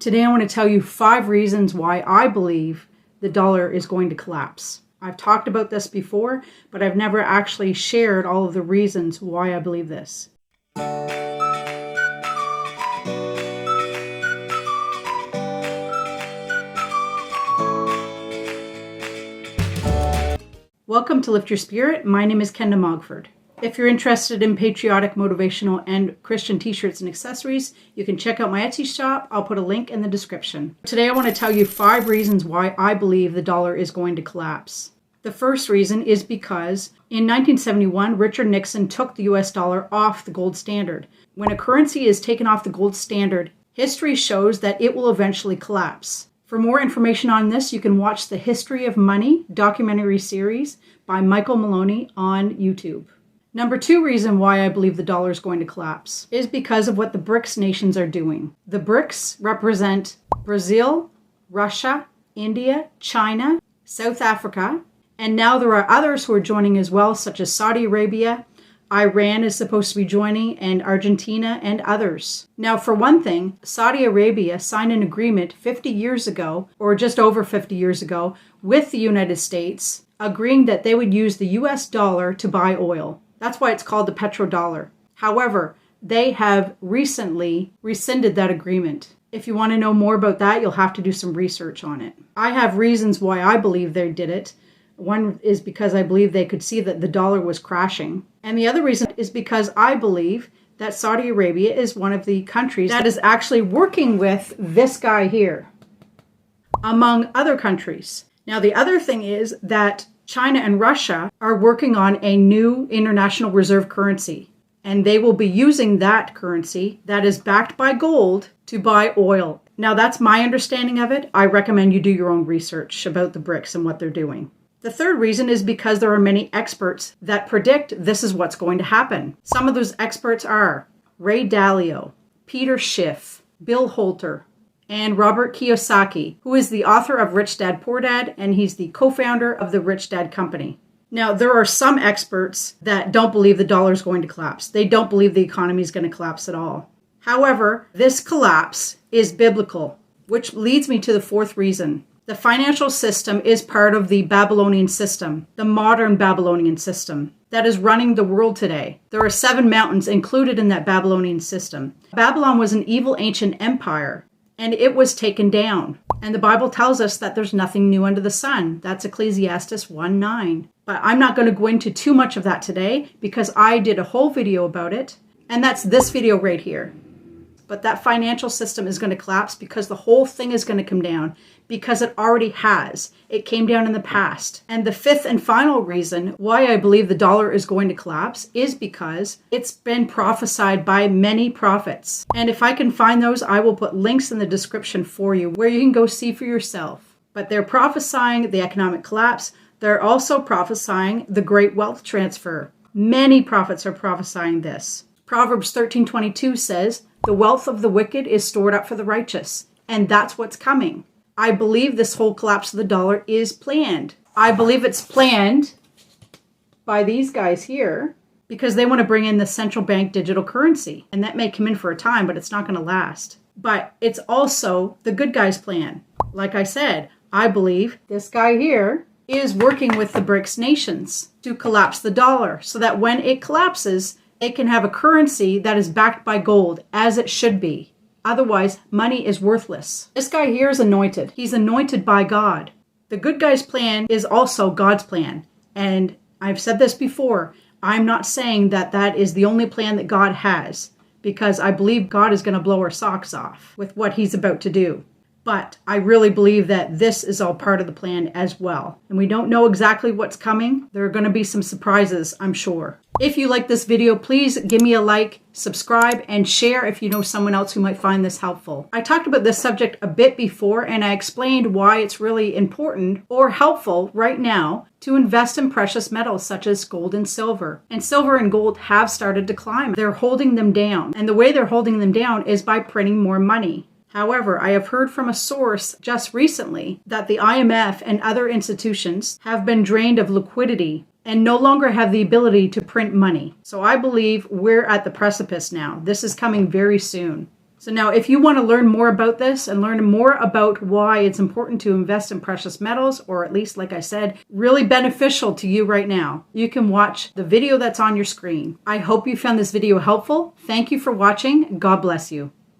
Today I want to tell you 5 reasons why I believe the dollar is going to collapse. I've talked about this before, but I've never actually shared all of the reasons why I believe this. Welcome to Lift Your Spirit. My name is Kenda. If you're interested in patriotic, motivational, and Christian t-shirts and accessories, you can check out my Etsy shop. I'll put a link in the description. Today I want to tell you 5 reasons why I believe the dollar is going to collapse. The first reason is because in 1971, Richard Nixon took the US dollar off the gold standard. When a currency is taken off the gold standard, history shows that it will eventually collapse. For more information on this, you can watch the History of Money documentary series by Michael Maloney on YouTube. Number 2 reason why I believe the dollar is going to collapse is because of what the BRICS nations are doing. The BRICS represent Brazil, Russia, India, China, South Africa, and now there are others who are joining as well, such as Saudi Arabia, Iran is supposed to be joining, and Argentina, and others. Now, for one thing, Saudi Arabia signed an agreement 50 years ago, or just over 50 years ago, with the United States, agreeing that they would use the US dollar to buy oil. That's why it's called the petrodollar. However, they have recently rescinded that agreement. If you want to know more about that, you'll have to do some research on it. I have reasons why I believe they did it. One is because I believe they could see that the dollar was crashing. And the other reason is because I believe that Saudi Arabia is one of the countries that is actually working with this guy here, among other countries. Now, the other thing is that China and Russia are working on a new international reserve currency, and they will be using that currency that is backed by gold to buy oil. Now, that's my understanding of it. I recommend you do your own research about the BRICS and what they're doing. The third reason is because there are many experts that predict this is what's going to happen. Some of those experts are Ray Dalio, Peter Schiff, Bill Holter, and Robert Kiyosaki, who is the author of Rich Dad, Poor Dad, and he's the co-founder of the Rich Dad Company. Now, there are some experts that don't believe the dollar is going to collapse. They don't believe the economy is going to collapse at all. However, this collapse is biblical, which leads me to the 4th reason. The financial system is part of the Babylonian system, the modern Babylonian system that is running the world today. There are 7 mountains included in that Babylonian system. Babylon was an evil ancient empire, and it was taken down. And the Bible tells us that there's nothing new under the sun. That's Ecclesiastes 1:9. But I'm not going to go into too much of that today because I did a whole video about it, and that's this video right here. But that financial system is going to collapse because the whole thing is going to come down, because it already has. It came down in the past. And the 5th and final reason why I believe the dollar is going to collapse is because it's been prophesied by many prophets. And if I can find those, I will put links in the description for you where you can go see for yourself. But they're prophesying the economic collapse. They're also prophesying the great wealth transfer. Many prophets are prophesying this. Proverbs 13:22 says, "The wealth of the wicked is stored up for the righteous." And that's what's coming. I believe this whole collapse of the dollar is planned. I believe it's planned by these guys here because they want to bring in the central bank digital currency. And that may come in for a time, but it's not going to last. But it's also the good guys' plan. Like I said, I believe this guy here is working with the BRICS nations to collapse the dollar so that when it collapses, they can have a currency that is backed by gold, as it should be. Otherwise, money is worthless. This guy here is anointed. He's anointed by God. The good guy's plan is also God's plan. And I've said this before, I'm not saying that that is the only plan that God has, because I believe God is going to blow our socks off with what he's about to do. But I really believe that this is all part of the plan as well. And we don't know exactly what's coming. There are going to be some surprises, I'm sure. If you like this video, please give me a like, subscribe, and share if you know someone else who might find this helpful. I talked about this subject a bit before, and I explained why it's really important or helpful right now to invest in precious metals such as gold and silver. And silver and gold have started to climb. They're holding them down. And the way they're holding them down is by printing more money. However, I have heard from a source just recently that the IMF and other institutions have been drained of liquidity and no longer have the ability to print money. So I believe we're at the precipice now. This is coming very soon. So now if you want to learn more about this and learn more about why it's important to invest in precious metals, or at least, like I said, really beneficial to you right now, you can watch the video that's on your screen. I hope you found this video helpful. Thank you for watching. God bless you.